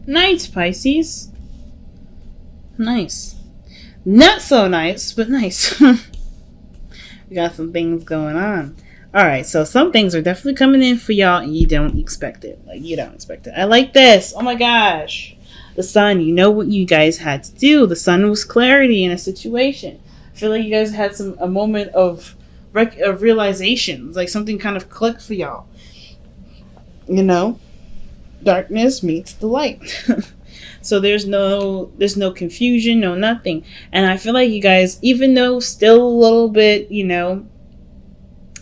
Nice, Pisces. Nice. Not so nice, but nice. We got some things going on. Alright, so some things are definitely coming in for y'all and you don't expect it. Like, you don't expect it. I like this. Oh my gosh. The sun, you know what you guys had to do. The sun was clarity in a situation. I feel like you guys had a moment of realization. Like something kind of clicked for y'all. You know? Darkness meets the light. So there's no confusion, no nothing. And I feel like you guys, even though still a little bit,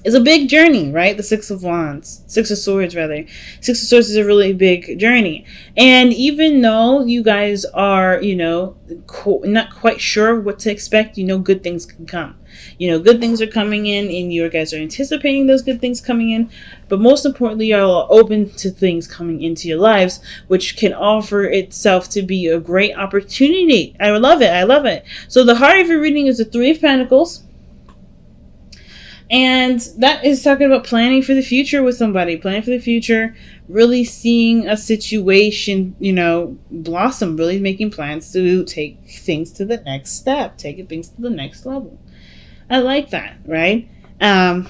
it's a big journey, right? The Six of Swords rather. Six of Swords is a really big journey. And even though you guys are, not quite sure what to expect, good things can come. Good things are coming in and you guys are anticipating those good things coming in. But most importantly, y'all are open to things coming into your lives, which can offer itself to be a great opportunity. I love it. So the heart of your reading is the Three of Pentacles. And that is talking about planning for the future with somebody. Planning for the future, really seeing a situation, blossom, really making plans to take things to the next step, taking things to the next level. I like that, right? And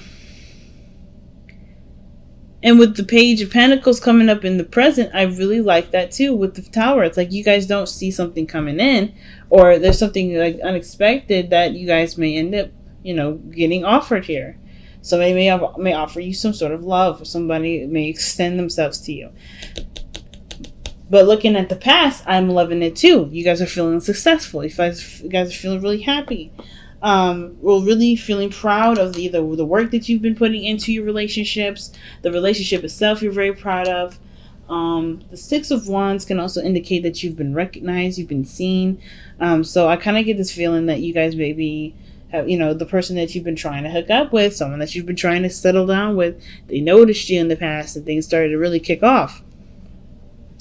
with the Page of Pentacles coming up in the present, I really like that too. With the Tower, it's like you guys don't see something coming in, or there's something like unexpected that you guys may end up getting offered here. Somebody may offer you some sort of love, or somebody may extend themselves to you. But looking at the past, I'm loving it too. You guys are feeling successful. You guys are feeling really happy. We're really feeling proud of the work that you've been putting into your relationships. The relationship itself you're very proud of. The Six of Wands can also indicate that you've been recognized, you've been seen. So I kind of get this feeling that you guys maybe have, the person that you've been trying to hook up with, someone that you've been trying to settle down with, they noticed you in the past and things started to really kick off.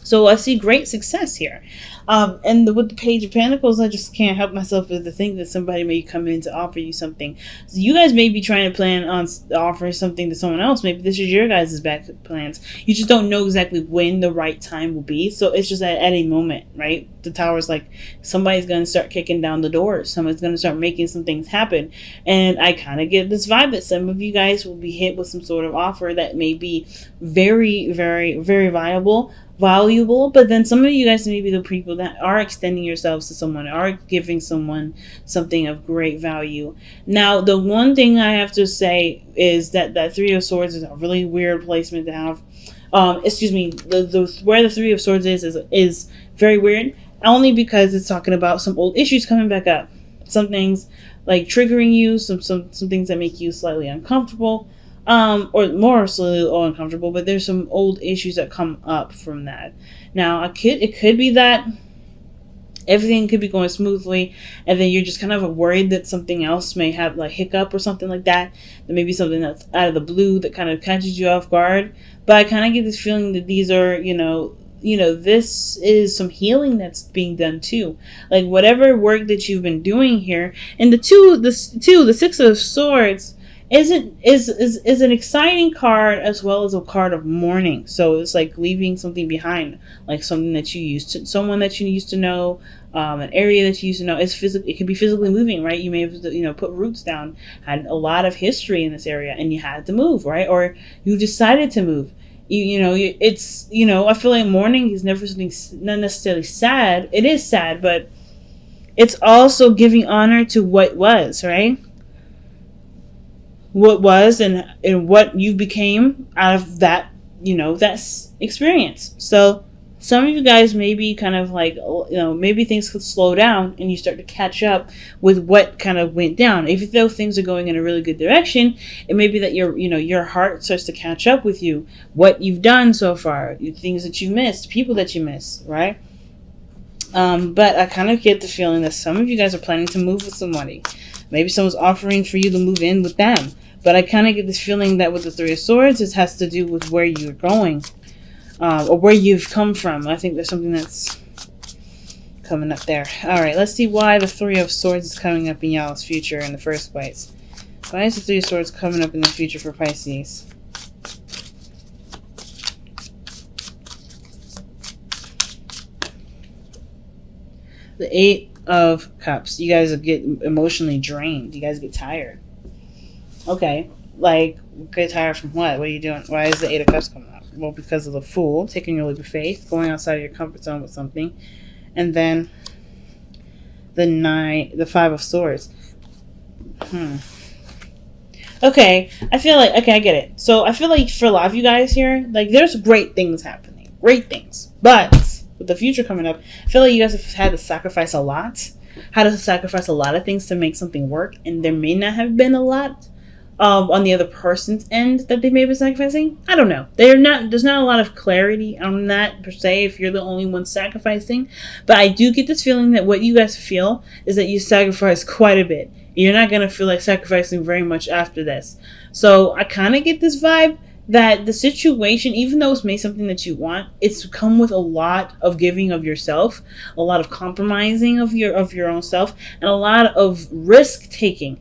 So I see great success here. And with the Page of Pentacles, I just can't help myself but to think that somebody may come in to offer you something. So you guys may be trying to plan on offering something to someone else. Maybe this is your guys' back plans. You just don't know exactly when the right time will be. So it's just at a moment, right? The Tower's like somebody's going to start kicking down the doors. Someone's going to start making some things happen. And I kind of get this vibe that some of you guys will be hit with some sort of offer that may be very, very, very valuable, but then some of you guys may be the people that are extending yourselves to someone, are giving someone something of great value. Now, the one thing I have to say is that Three of Swords is a really weird placement to have. The where the Three of Swords is very weird, only because it's talking about some old issues coming back up. Some things like triggering you, some things that make you slightly uncomfortable. Or more slightly uncomfortable, but there's some old issues that come up from that. Now, it could be that everything could be going smoothly, and then you're just kind of worried that something else may have like hiccup or something like that. There may be something that's out of the blue that kind of catches you off guard. But I kind of get this feeling that these are, this is some healing that's being done too. Like whatever work that you've been doing here, and the Six of Swords is an exciting card as well as a card of mourning. So it's like leaving something behind, like someone that you used to know, an area that you used to know. It can be physically moving, right? You may have put roots down, had a lot of history in this area, and you had to move, right? Or you decided to move. I feel like mourning is never something not necessarily sad. It is sad, but it's also giving honor to what was, right? What was and what you became out of that, that experience. So some of you guys may be kind of like, maybe things could slow down and you start to catch up with what kind of went down. Even though things are going in a really good direction, it may be that your heart starts to catch up with you, what you've done so far, things that you missed, people that you missed, right? But I kind of get the feeling that some of you guys are planning to move with somebody. Maybe someone's offering for you to move in with them. But I kind of get this feeling that with the Three of Swords, it has to do with where you're going. Or where you've come from. I think there's something that's coming up there. Alright, let's see why the Three of Swords is coming up in y'all's future in the first place. Why is the Three of Swords coming up in the future for Pisces? The Eight of Cups. You guys get emotionally drained. You guys get tired. Okay. Like, get tired from what? What are you doing? Why is the Eight of Cups coming up? Well, because of the Fool, taking your leap of faith, going outside of your comfort zone with something. And then the Five of Swords. Okay, I feel like, okay, I get it. So I feel like for a lot of you guys here, like, there's great things happening. Great things. But with the future coming up, I feel like you guys have had to sacrifice a lot. Had to sacrifice a lot of things to make something work. And there may not have been a lot on the other person's end that they may have been sacrificing. I don't know. There's not a lot of clarity on that per se if you're the only one sacrificing. But I do get this feeling that what you guys feel is that you sacrifice quite a bit. You're not going to feel like sacrificing very much after this. So I kind of get this vibe that the situation, even though it's made something that you want, it's come with a lot of giving of yourself, a lot of compromising of your own self, and a lot of risk taking.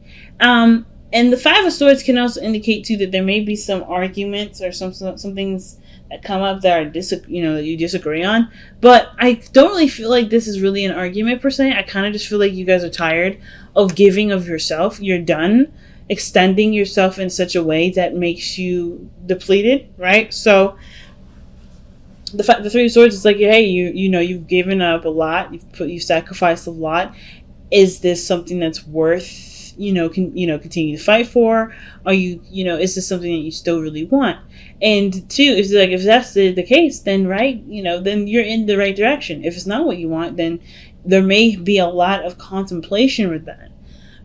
And the Five of Swords can also indicate too that there may be some arguments or some things that come up that are that you disagree on. But I don't really feel like this is really an argument per se. I kind of just feel like you guys are tired of giving of yourself. You're done extending yourself in such a way that makes you depleted, right? So the Three of Swords is like, hey, you've given up a lot. You've sacrificed a lot. Is this something that's worth continue to fight for? Are is this something that you still really want? And two, if that's the case, then then you're in the right direction. If it's not what you want, then there may be a lot of contemplation with that.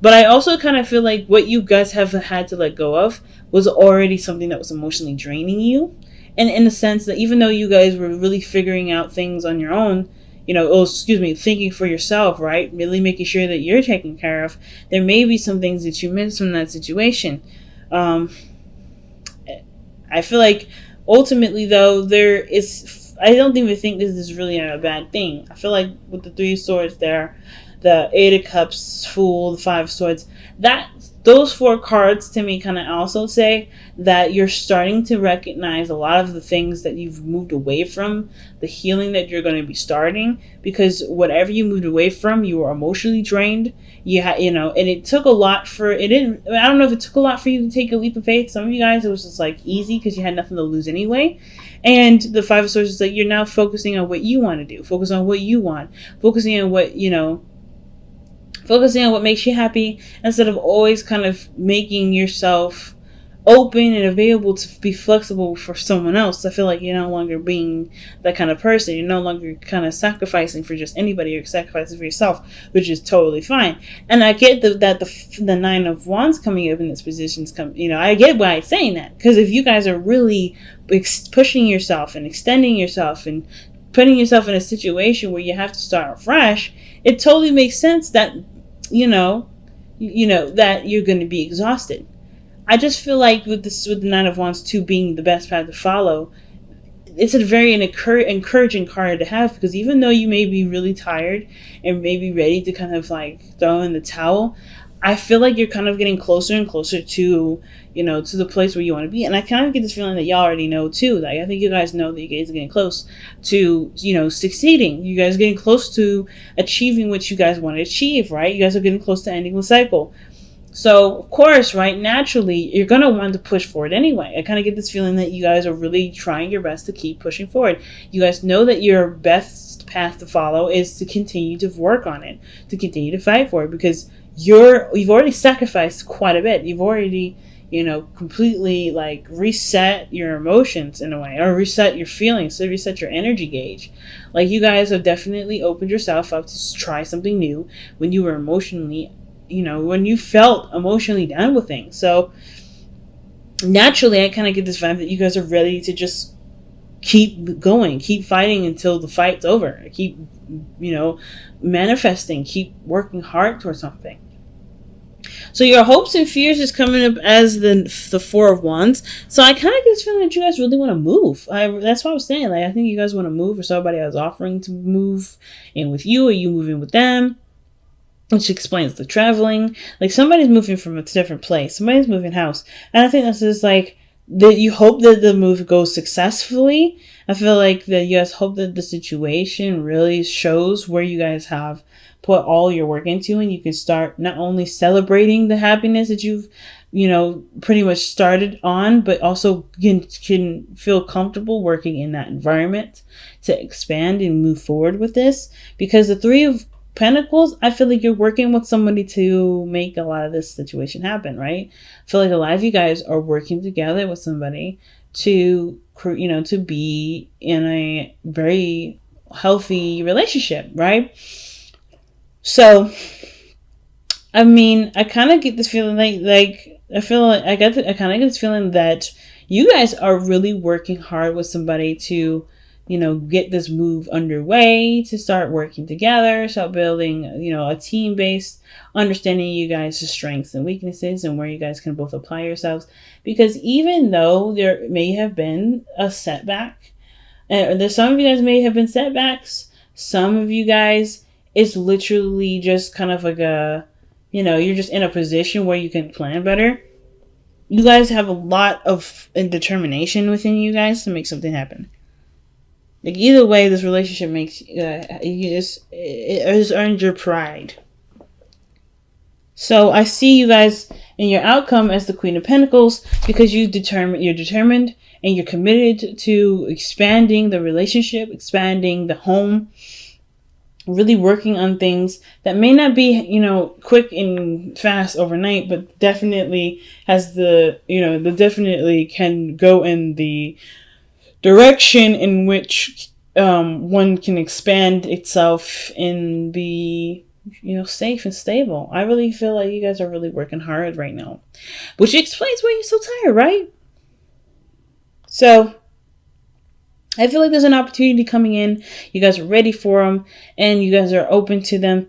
But I also kind of feel like what you guys have had to let go of was already something that was emotionally draining you. And in the sense that even though you guys were really figuring out things on your own, thinking for yourself, right? Really making sure that you're taken care of. There may be some things that you missed from that situation. I feel like ultimately, though, I don't even think this is really a bad thing. I feel like with the Three of Swords there, the Eight of Cups, Fool, the Five of Swords, those four cards to me kind of also say that you're starting to recognize a lot of the things that you've moved away from, the healing that you're going to be starting, because whatever you moved away from, you were emotionally drained. And it took a lot I don't know if it took a lot for you to take a leap of faith. Some of you guys, it was just like easy because you had nothing to lose anyway. And the Five of Swords is like, you're now focusing on what you want to do, focus on what you want, focusing on what makes you happy, instead of always kind of making yourself open and available to be flexible for someone else. I feel like you're no longer being that kind of person. You're no longer kind of sacrificing for just anybody. You're sacrificing for yourself, which is totally fine. And I get that the Nine of Wands coming up in this position I get why it's saying that. Because if you guys are really pushing yourself and extending yourself and putting yourself in a situation where you have to start fresh, it totally makes sense that that you're going to be exhausted. I just feel like with the Nine of Wands 2 being the best path to follow, it's a very encouraging card to have, because even though you may be really tired and maybe ready to kind of like throw in the towel, I feel like you're kind of getting closer and closer to the place where you want to be. And I kind of get this feeling that y'all already know too. Like, I think you guys know that you guys are getting close to, succeeding. You guys are getting close to achieving what you guys want to achieve, right? You guys are getting close to ending the cycle. So, of course, right, naturally, you're going to want to push forward anyway. I kind of get this feeling that you guys are really trying your best to keep pushing forward. You guys know that your best path to follow is to continue to work on it, to continue to fight for it, because you've already sacrificed quite a bit. You've already, completely like reset your emotions in a way, or reset your feelings, so reset your energy gauge. Like, you guys have definitely opened yourself up to try something new when you were emotionally, when you felt emotionally down with things. So naturally, I kind of get this vibe that you guys are ready to just keep going, keep fighting until the fight's over. Keep, manifesting, keep working hard towards something. So your hopes and fears is coming up as the Four of Wands. So I kind of get this feeling that you guys really want to move. That's what I was saying. Like, I think you guys want to move, or somebody else offering to move in with you, or you moving with them, which explains the traveling. Like, somebody's moving from a different place. Somebody's moving house. And I think this is like that you hope that the move goes successfully. I feel like that you guys hope that the situation really shows where you guys have put all your work into, and you can start not only celebrating the happiness that you've, pretty much started on, but also can feel comfortable working in that environment to expand and move forward with this. Because the Three of Pentacles, I feel like you're working with somebody to make a lot of this situation happen, right? I feel like a lot of you guys are working together with somebody to, to be in a very healthy relationship, right? So, I mean, I kind of get this feeling like I feel like I kind of get this feeling that you guys are really working hard with somebody to, get this move underway, to start working together, start building, a team-based understanding you guys' strengths and weaknesses and where you guys can both apply yourselves. Because even though there may have been a setback, there's some of you guys may have been setbacks, some of you guys, it's literally just kind of like you're just in a position where you can plan better. You guys have a lot of determination within you guys to make something happen. Like, either way, this relationship makes it has earned your pride. So I see you guys in your outcome as the Queen of Pentacles because you're determined and you're committed to expanding the relationship, expanding the home, really working on things that may not be, quick and fast overnight, but definitely has definitely can go in the direction in which one can expand itself and be, safe and stable. I really feel like you guys are really working hard right now, which explains why you're so tired, right? So I feel like there's an opportunity coming in. You guys are ready for them and you guys are open to them.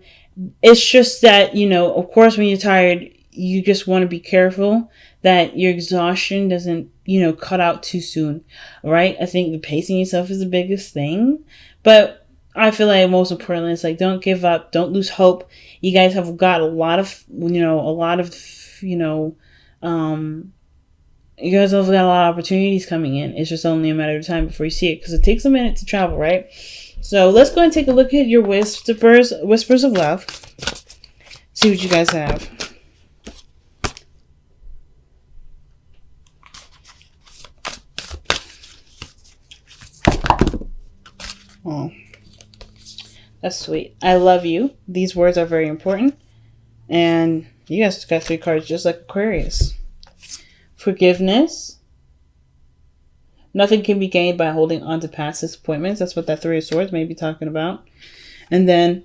It's just that, of course, when you're tired, you just want to be careful that your exhaustion doesn't, cut out too soon, right? I think the pacing yourself is the biggest thing. But I feel like most importantly, it's like, don't give up. Don't lose hope. You guys have got you guys have got a lot of opportunities coming in. It's just only a matter of time before you see it, because it takes a minute to travel, right? So let's go and take a look at your whispers of love. See what you guys have. Oh, that's sweet. I love you. These words are very important. And you guys got 3 cards just like Aquarius. Forgiveness. Nothing can be gained by holding on to past disappointments. That's what that 3 of Swords may be talking about. And then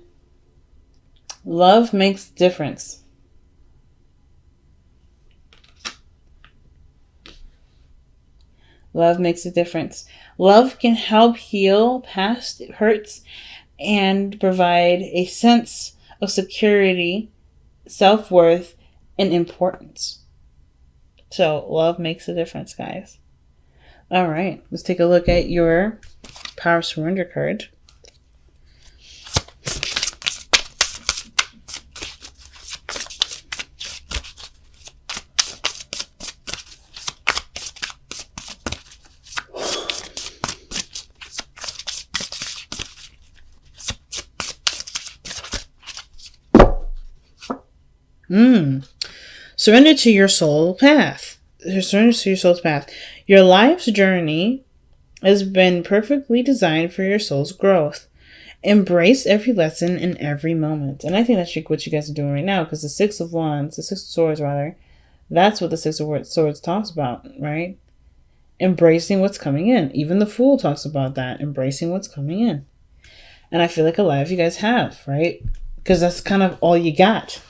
love makes a difference. Love makes a difference. Love can help heal past hurts and provide a sense of security, self-worth, and importance. So love makes a difference, guys. All right, let's take a look at your Power of Surrender card. Surrender to your soul path. Surrender to your soul's path. Your life's journey has been perfectly designed for your soul's growth. Embrace every lesson in every moment. And I think that's what you guys are doing right now, because the Six of Swords, that's what the Six of Swords talks about, right? Embracing what's coming in. Even the Fool talks about that, embracing what's coming in. And I feel like a lot of you guys have, right? Because that's kind of all you got.